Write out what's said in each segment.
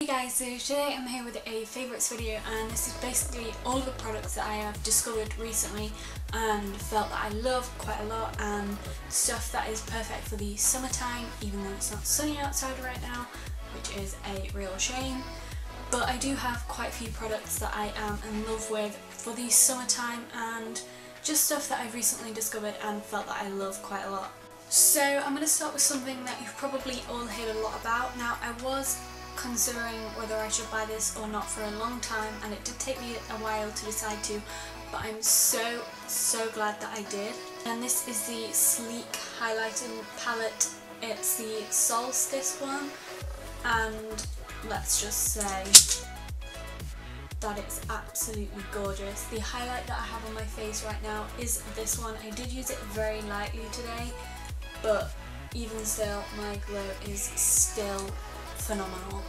Hey guys, so today I'm here with a favourites video, and this is basically all of the products that I have discovered recently and felt that I love quite a lot, and stuff that is perfect for the summertime even though it's not sunny outside right now, which is a real shame. But I do have quite a few products that I am in love with for the summertime, and just stuff that I've recently discovered and felt that I love quite a lot. So I'm going to start with something that you've probably all heard a lot about. Now, I was considering whether I should buy this or not for a long time, and it did take me a while to decide to, but I'm so glad that I did. And this is the sleek highlighting palette. It's the Solstice one, and let's just say that it's absolutely gorgeous. The highlight that I have on my face right now is this one. I did use it very lightly today, but even still my glow is still phenomenal.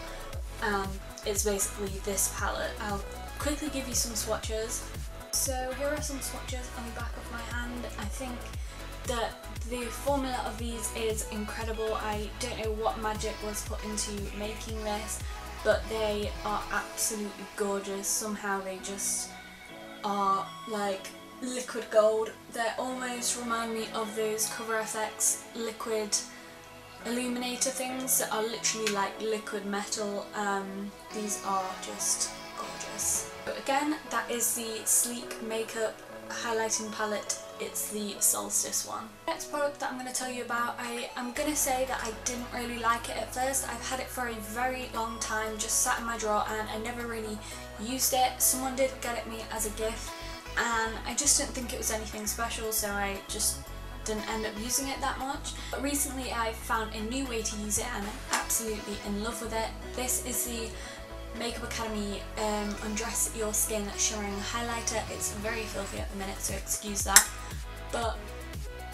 It's basically this palette. I'll quickly give you some swatches. So here are some swatches on the back of my hand. I think that the formula of these is incredible. I don't know what magic was put into making this, but they are absolutely gorgeous. Somehow they just are like liquid gold. They almost remind me of those Cover FX liquid illuminator things that are literally like liquid metal. These are just gorgeous. But again, that is the Sleek Makeup highlighting palette. It's the Solstice one. Next product that I'm going to tell you about, I'm going to say that I didn't really like it at first. I've had it for a very long time, just sat in my drawer, and I never really used it. Someone did get it me as a gift, and I just didn't think it was anything special, so I just didn't end up using it that much. But recently I found a new way to use it, and I'm absolutely in love with it. This is the Makeup Academy Undress Your Skin Shimmering Highlighter. It's very filthy at the minute, so excuse that. But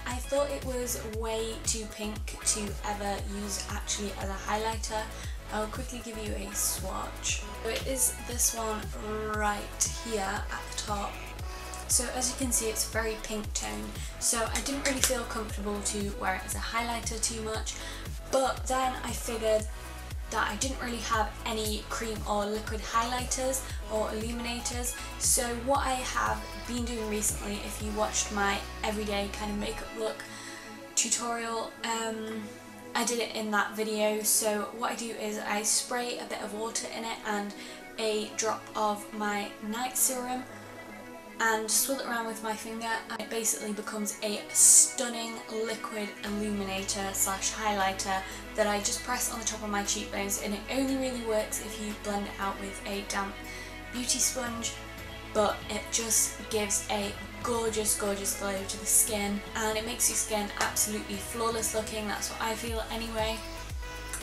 I thought it was way too pink to ever use actually as a highlighter. I'll quickly give you a swatch. So it is this one right here at the top. So as you can see, it's very pink toned, so I didn't really feel comfortable to wear it as a highlighter too much. But then I figured that I didn't really have any cream or liquid highlighters or illuminators, so what I have been doing recently, if you watched my everyday kind of makeup look tutorial, I did it in that video. So what I do is I spray a bit of water in it and a drop of my night serum and swirl it around with my finger, and it basically becomes a stunning liquid illuminator slash highlighter that I just press on the top of my cheekbones, and it only really works if you blend it out with a damp beauty sponge, but it just gives a gorgeous glow to the skin, and it makes your skin absolutely flawless looking. That's what I feel anyway.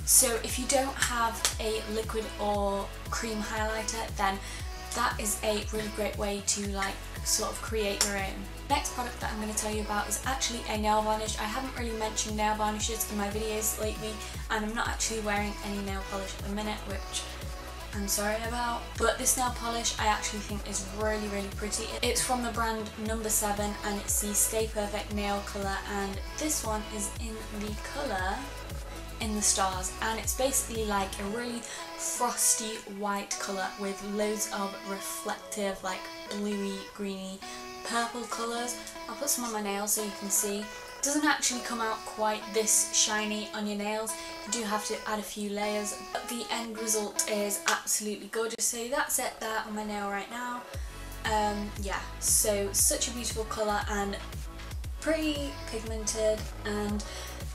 So if you don't have a liquid or cream highlighter, then that is a really great way to like sort of create your own. Next product that I'm going to tell you about is actually a nail varnish. I haven't really mentioned nail varnishes in my videos lately, and I'm not actually wearing any nail polish at the minute, which I'm sorry about. But this nail polish I actually think is really pretty. It's from the brand No. 7, and it's the Stay Perfect nail colour, and this one is in the colour In the Stars, and it's basically like a really frosty white colour with loads of reflective like bluey, greeny, purple colours. I'll put some on my nails so you can see. It doesn't actually come out quite this shiny on your nails. You do have to add a few layers, but the end result is absolutely gorgeous. So that's it there on my nail right now. Yeah, so such a beautiful colour and pretty pigmented, and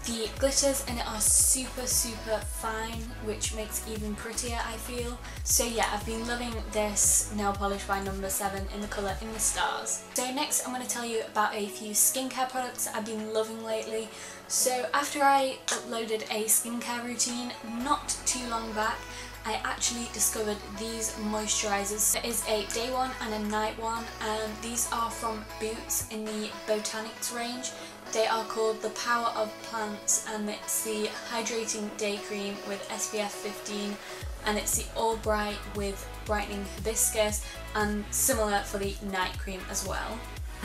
the glitters in it are super fine, which makes it even prettier, I feel. So yeah, I've been loving this nail polish by No. 7 in the colour In the Stars. So next I'm going to tell you about a few skincare products that I've been loving lately. So after I uploaded a skincare routine not too long back, I actually discovered these moisturisers. There is a day one and a night one, and these are from Boots in the Botanics range. They are called The Power of Plants, and it's the Hydrating Day Cream with SPF 15, and it's the All Bright with Brightening Hibiscus, and similar for the Night Cream as well.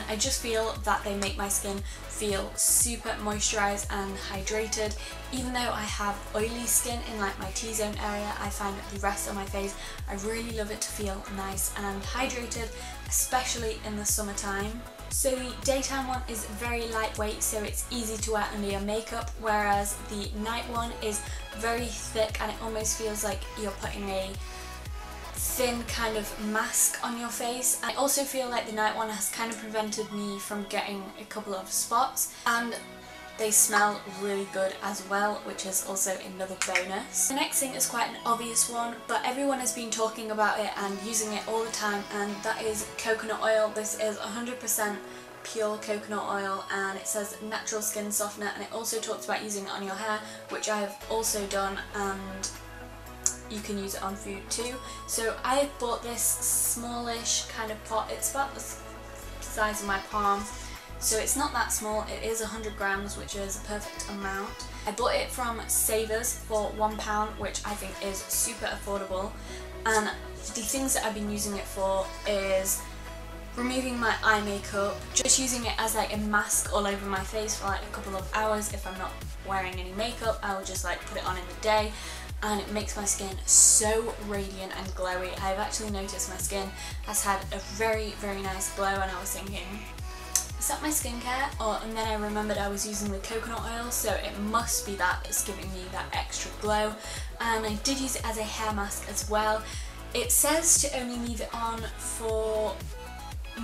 I just feel that they make my skin feel super moisturised and hydrated. Even though I have oily skin in like my T-zone area, I find that the rest of my face, I really love it to feel nice and hydrated, especially in the summertime. So the daytime one is very lightweight, so it's easy to wear under your makeup, whereas the night one is very thick and it almost feels like you're putting a thin kind of mask on your face. I also feel like the night one has kind of prevented me from getting a couple of spots, and they smell really good as well, which is also another bonus. The next thing is quite an obvious one, but everyone has been talking about it and using it all the time, and that is coconut oil. This is 100% pure coconut oil and it says natural skin softener, and it also talks about using it on your hair, which I have also done, and you can use it on food too. So I bought this smallish kind of pot. It's about the size of my palm, so it's not that small. It is 100 grams, which is a perfect amount. I bought it from Savers for £1, which I think is super affordable, and the things that I've been using it for is removing my eye makeup, just using it as like a mask all over my face for like a couple of hours. If I'm not wearing any makeup, I will just like put it on in the day, and it makes my skin so radiant and glowy. I've actually noticed my skin has had a very, very nice glow, and I was thinking, is that my skincare? And then I remembered I was using the coconut oil, so it must be that that's giving me that extra glow. And I did use it as a hair mask as well. It says to only leave it on for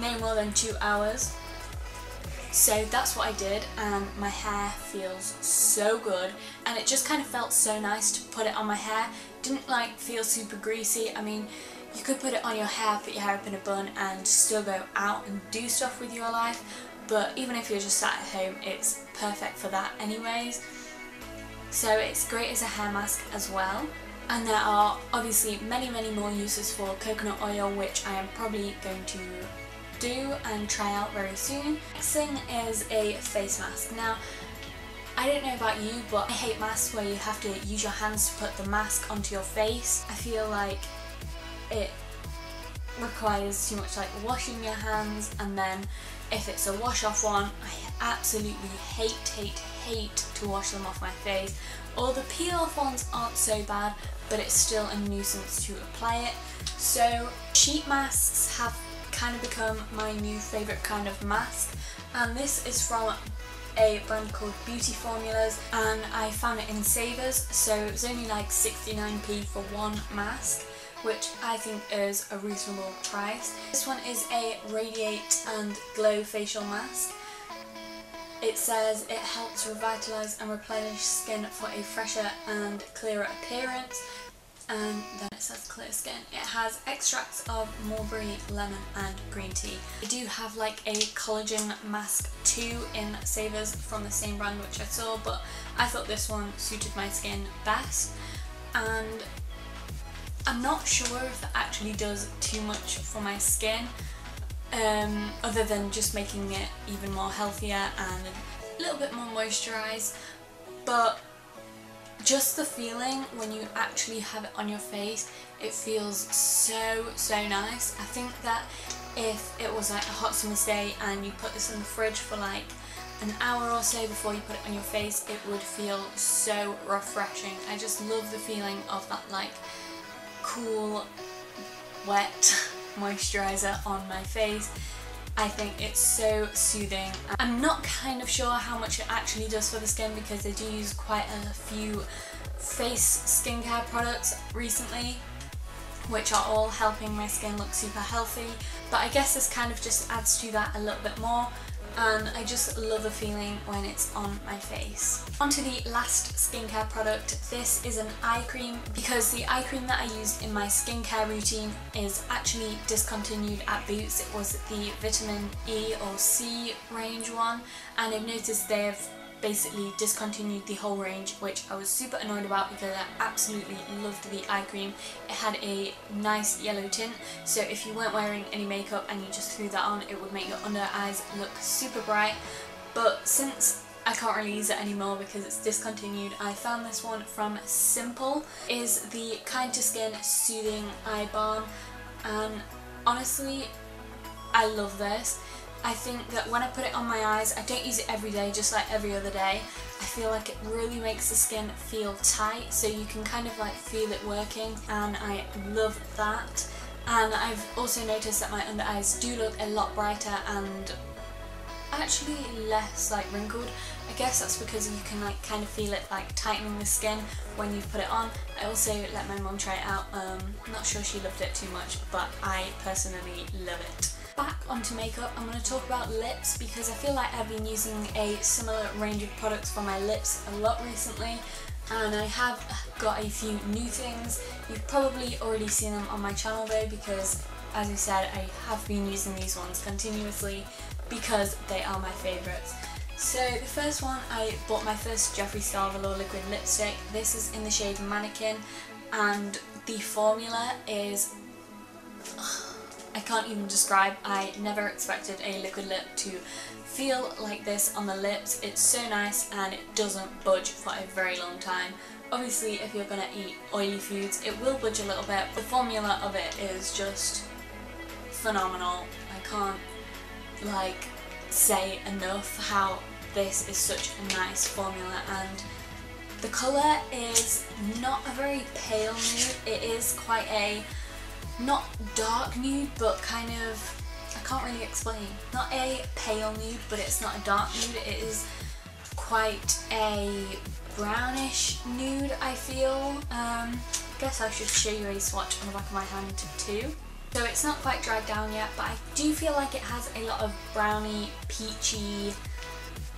no more than 2 hours. So that's what I did, and my hair feels so good, and it just kind of felt so nice to put it on my hair. Didn't like feel super greasy. I mean, you could put it on your hair, put your hair up in a bun and still go out and do stuff with your life, but even if you're just sat at home, it's perfect for that anyways. So it's great as a hair mask as well. And there are obviously many, many more uses for coconut oil, which I am probably going to do and try out very soon. Next thing is a face mask. Now, I don't know about you, but I hate masks where you have to use your hands to put the mask onto your face. I feel like it requires too much like washing your hands, and then if it's a wash off one, I absolutely hate to wash them off my face. Or the peel off ones aren't so bad, but it's still a nuisance to apply it. So sheet masks have kind of become my new favourite kind of mask, and this is from a brand called Beauty Formulas, and I found it in Savers, so it was only like 69p for one mask, which I think is a reasonable price. This one is a Radiate and Glow facial mask. It says it helps revitalise and replenish skin for a fresher and clearer appearance, and then it says clear skin. It has extracts of mulberry, lemon and green tea. I do have like a collagen mask too in Savers from the same brand which I saw, but I thought this one suited my skin best, and I'm not sure if it actually does too much for my skin, other than just making it even more healthier and a little bit more moisturised, but just the feeling when you actually have it on your face, it feels so nice. I think that if it was like a hot summer's day and you put this in the fridge for like an hour or so before you put it on your face, it would feel so refreshing. I just love the feeling of that like cool, wet moisturiser on my face. I think it's so soothing. I'm not kind of sure how much it actually does for the skin, because they do use quite a few face skincare products recently, which are all helping my skin look super healthy, but I guess this kind of just adds to that a little bit more, and I just love the feeling when it's on my face. On to the last skincare product. This is an eye cream, because the eye cream that I used in my skincare routine is actually discontinued at Boots. It was the vitamin E or C range one, and I've noticed they've basically discontinued the whole range, which I was super annoyed about because I absolutely loved the eye cream. It had a nice yellow tint, so if you weren't wearing any makeup and you just threw that on, it would make your under eyes look super bright. But since I can't really use it anymore because it's discontinued, I found this one from Simple. It is the Kind to Skin Soothing Eye Balm, and honestly I love this. I think that when I put it on my eyes, I don't use it every day, just like every other day. I feel like it really makes the skin feel tight, so you can kind of like feel it working, and I love that. And I've also noticed that my under eyes do look a lot brighter and actually less like wrinkled. I guess that's because you can like kind of feel it like tightening the skin when you put it on. I also let my mum try it out. Not sure she loved it too much, but I personally love it. Back onto makeup, I'm going to talk about lips because I feel like I've been using a similar range of products for my lips a lot recently, and I have got a few new things. You've probably already seen them on my channel though, because as I said, I have been using these ones continuously because they are my favourites. So the first one, I bought my first Jeffree Star Velour liquid lipstick. This is in the shade Mannequin, and the formula is, I can't even describe. I never expected a liquid lip to feel like this on the lips. It's so nice and it doesn't budge for a very long time. Obviously if you're going to eat oily foods it will budge a little bit. The formula of it is just phenomenal. I can't like say enough how this is such a nice formula, and the colour is not a very pale nude. It is quite a not dark nude, but kind of, I can't really explain. Not a pale nude, but it's not a dark nude. It is quite a brownish nude, I feel. I guess I should show you a swatch on the back of my hand too. So it's not quite dried down yet, but I do feel like it has a lot of browny, peachy,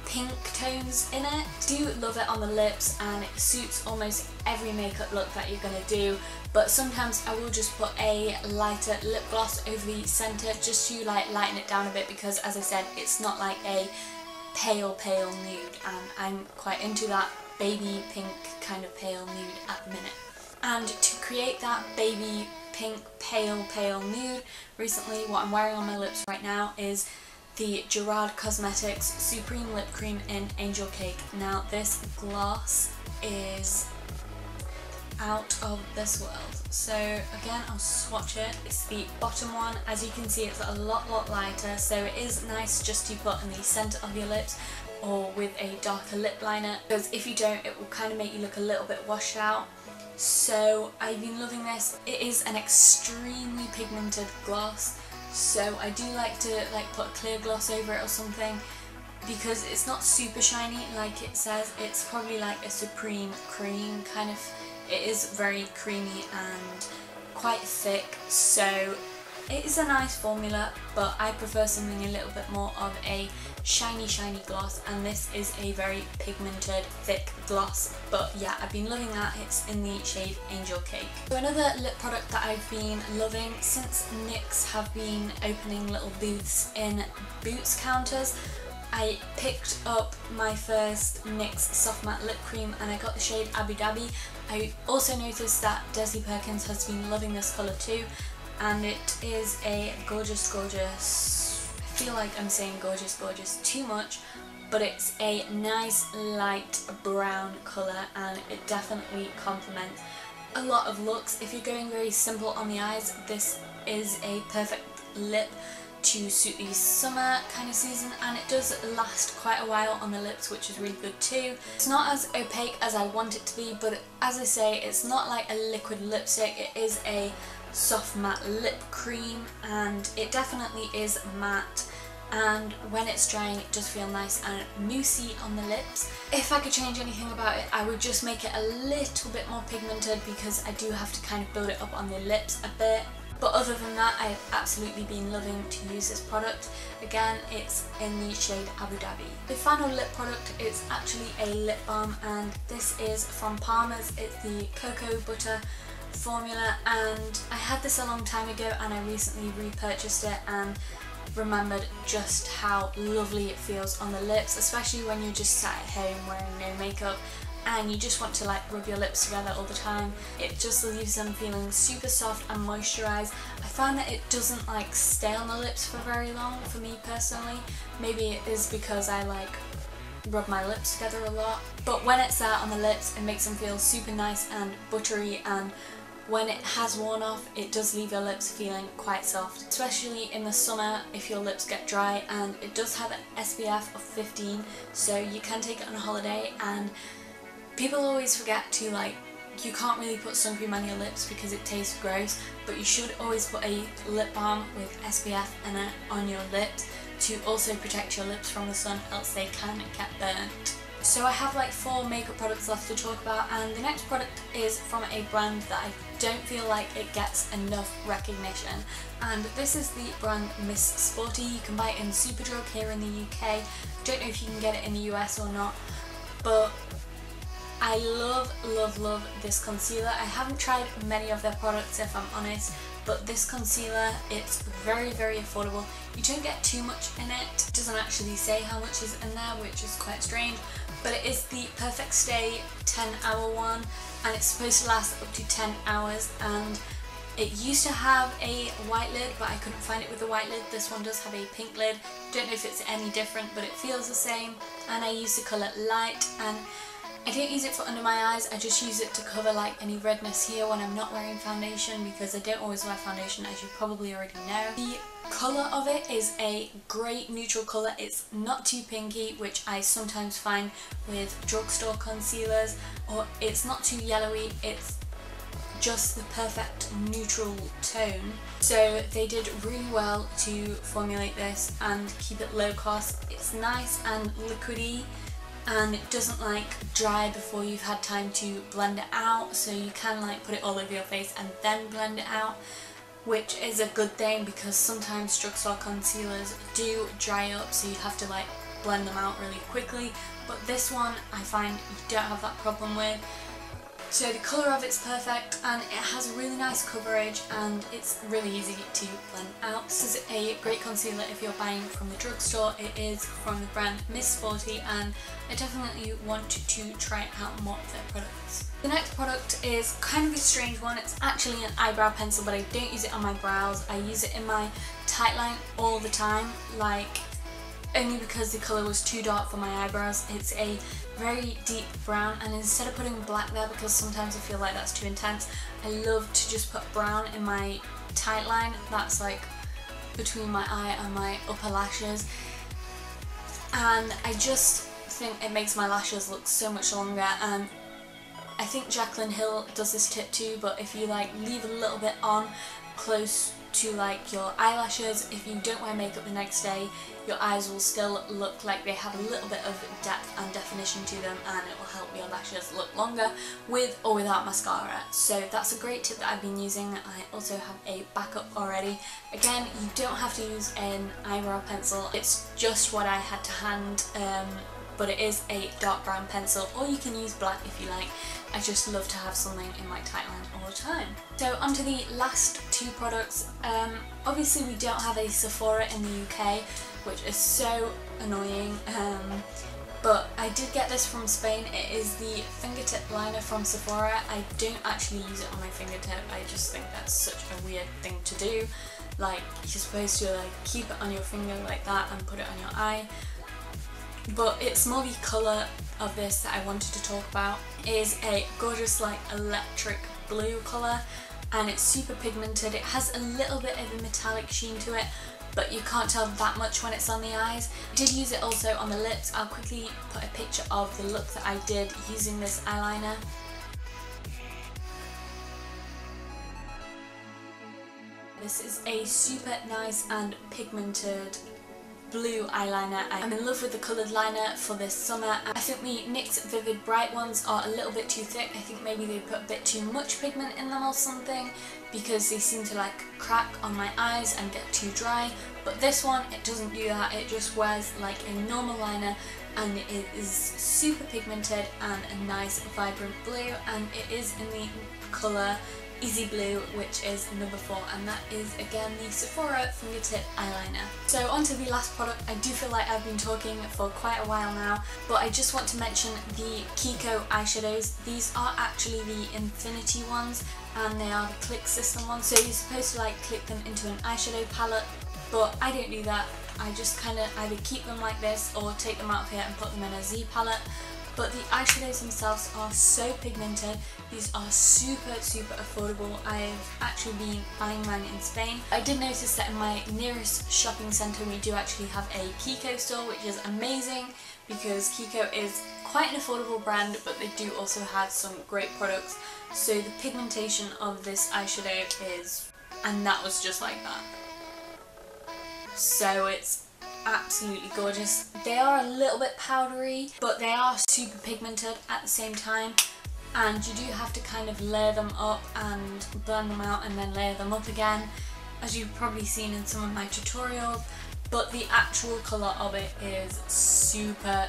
pink tones in it. I do love it on the lips and it suits almost every makeup look that you're going to do, but sometimes I will just put a lighter lip gloss over the centre just to like lighten it down a bit, because as I said, it's not like a pale nude, and I'm quite into that baby pink kind of pale nude at the minute. And to create that baby pink pale nude, recently what I'm wearing on my lips right now is the Gerard Cosmetics Supreme Lip Cream in Angel Cake. Now this gloss is out of this world. So again, I'll swatch it. It's the bottom one. As you can see, it's a lot lighter, so it is nice just to put in the centre of your lips or with a darker lip liner, because if you don't, it will kind of make you look a little bit washed out. So I've been loving this. It is an extremely pigmented gloss, so I do like to like put a clear gloss over it or something, because it's not super shiny like it says. It's probably like a Supreme cream kind of. It is very creamy and quite thick, so it is a nice formula, but I prefer something a little bit more of a shiny gloss, and this is a very pigmented thick gloss. But yeah, I've been loving that. It's in the shade Angel Cake. So another lip product that I've been loving since NYX have been opening little booths in Boots counters, I picked up my first NYX Soft Matte Lip Cream and I got the shade Abu Dhabi. I also noticed that Desi Perkins has been loving this colour too, and it is a gorgeous, I feel like I'm saying gorgeous too much, but it's a nice light brown colour and it definitely complements a lot of looks. If you're going very simple on the eyes, this is a perfect lip to suit the summer kind of season, and it does last quite a while on the lips, which is really good too. It's not as opaque as I want it to be, but as I say, it's not like a liquid lipstick. It is a soft matte lip cream and it definitely is matte, and when it's drying it does feel nice and moussey on the lips. If I could change anything about it, I would just make it a little bit more pigmented, because I do have to kind of build it up on the lips a bit. But other than that, I've absolutely been loving to use this product. Again, it's in the shade Abu Dhabi. The final lip product is actually a lip balm, and this is from Palmer's. It's the Cocoa Butter formula, and I had this a long time ago and I recently repurchased it and remembered just how lovely it feels on the lips, especially when you're just sat at home wearing no makeup and you just want to like rub your lips together all the time. It just leaves them feeling super soft and moisturised. I find that it doesn't like stay on the lips for very long for me personally. Maybe it is because I like rub my lips together a lot, but when it's there on the lips it makes them feel super nice and buttery and when it has worn off, it does leave your lips feeling quite soft, especially in the summer if your lips get dry, and it does have an SPF of 15, so you can take it on a holiday. And people always forget to, like, you can't really put sun cream on your lips because it tastes gross, but you should always put a lip balm with SPF in it on your lips to also protect your lips from the sun, else they can get burnt. So I have like 4 makeup products left to talk about, and the next product is from a brand that I don't feel like it gets enough recognition, and this is the brand Miss Sporty. You can buy it in Superdrug here in the UK. Don't know if you can get it in the US or not, but I love this concealer. I haven't tried many of their products, if I'm honest, but this concealer, it's very affordable. You don't get too much in it. It doesn't actually say how much is in there, which is quite strange, but it is the Perfect Stay 10-hour one, and it's supposed to last up to 10 hours, and it used to have a white lid, but I couldn't find it with a white lid. This one does have a pink lid. Don't know if it's any different, but it feels the same, and I use the colour Light, and I don't use it for under my eyes. I just use it to cover like any redness here when I'm not wearing foundation, because I don't always wear foundation, as you probably already know. The colour of it is a great neutral colour. It's not too pinky, which I sometimes find with drugstore concealers, or it's not too yellowy. It's just the perfect neutral tone. So they did really well to formulate this and keep it low cost. It's nice and liquidy, and it doesn't like dry before you've had time to blend it out, so you can like put it all over your face and then blend it out, which is a good thing because sometimes drugstore concealers do dry up, so you have to like blend them out really quickly, but this one I find you don't have that problem with. So the colour of it's perfect, and it has really nice coverage, and it's really easy to blend out. This is a great concealer if you're buying from the drugstore. It is from the brand Miss Sporty, and I definitely want to try out more of their products. The next product is kind of a strange one. It's actually an eyebrow pencil, but I don't use it on my brows. I use it in my tight line all the time, like only because the colour was too dark for my eyebrows. It's a very deep brown, and instead of putting black there, because sometimes I feel like that's too intense, I love to just put brown in my tight line. That's like between my eye and my upper lashes, and I just think it makes my lashes look so much longer. And I think Jaclyn Hill does this tip too, but if you like leave a little bit on close to like your eyelashes, if you don't wear makeup the next day, your eyes will still look like they have a little bit of depth and definition to them, and it will help your lashes look longer with or without mascara. So that's a great tip that I've been using. I also have a backup already. Again, you don't have to use an eyebrow pencil, it's just what I had to hand, but it is a dark brown pencil, or you can use black if you like. I just love to have something in my tight line all the time. So onto the last 2 products. Obviously we don't have a Sephora in the UK, which is so annoying, but I did get this from Spain. It is the Fingertip liner from Sephora. I don't actually use it on my fingertip. I just think that's such a weird thing to do. Like, you're supposed to like keep it on your finger like that and put it on your eye. But it's more the colour of this that I wanted to talk about. It is a gorgeous like electric blue colour, and it's super pigmented. It has a little bit of a metallic sheen to it, but you can't tell that much when it's on the eyes. I did use it also on the lips. I'll quickly put a picture of the look that I did using this eyeliner. This is a super nice and pigmented blue eyeliner. I'm in love with the coloured liner for this summer. I think the NYX Vivid Bright ones are a little bit too thick. I think maybe they put a bit too much pigment in them or something, because they seem to like crack on my eyes and get too dry. But this one, it doesn't do that. It just wears like a normal liner, and it is super pigmented and a nice vibrant blue, and it is in the colour Easy Blue, which is number 4, and that is again the Sephora Fingertip eyeliner. So onto the last product. I do feel like I've been talking for quite a while now, but I just want to mention the Kiko eyeshadows. These are actually the infinity ones, and they are the click system ones, so you're supposed to like click them into an eyeshadow palette, but I don't do that. I just kind of either keep them like this or take them out of here and put them in a Z palette. but the eyeshadows themselves are so pigmented. These are super affordable. I've actually been buying mine in Spain. I did notice that in my nearest shopping centre we do actually have a Kiko store, which is amazing because Kiko is quite an affordable brand, but they do also have some great products. So the pigmentation of this eyeshadow is, and that was just like that. So it's absolutely gorgeous. They are a little bit powdery, but they are super pigmented at the same time, and you do have to kind of layer them up and blend them out and then layer them up again, as you've probably seen in some of my tutorials. But the actual colour of it is super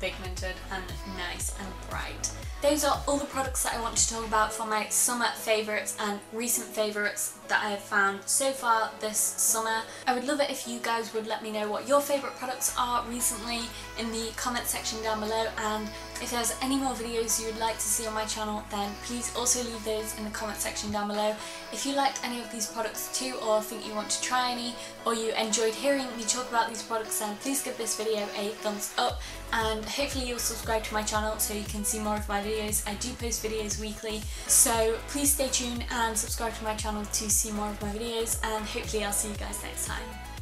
pigmented and nice and bright. Those are all the products that I want to talk about for my summer favourites and recent favourites that I have found so far this summer. I would love it if you guys would let me know what your favourite products are recently in the comment section down below, and if there's any more videos you would like to see on my channel, then please also leave those in the comment section down below. If you liked any of these products too, or think you want to try any, or you enjoyed hearing me talk about these products, then please give this video a thumbs up, and hopefully you'll subscribe to my channel so you can see more of my videos. I do post videos weekly, so please stay tuned and subscribe to my channel to see more of my videos, and hopefully I'll see you guys next time.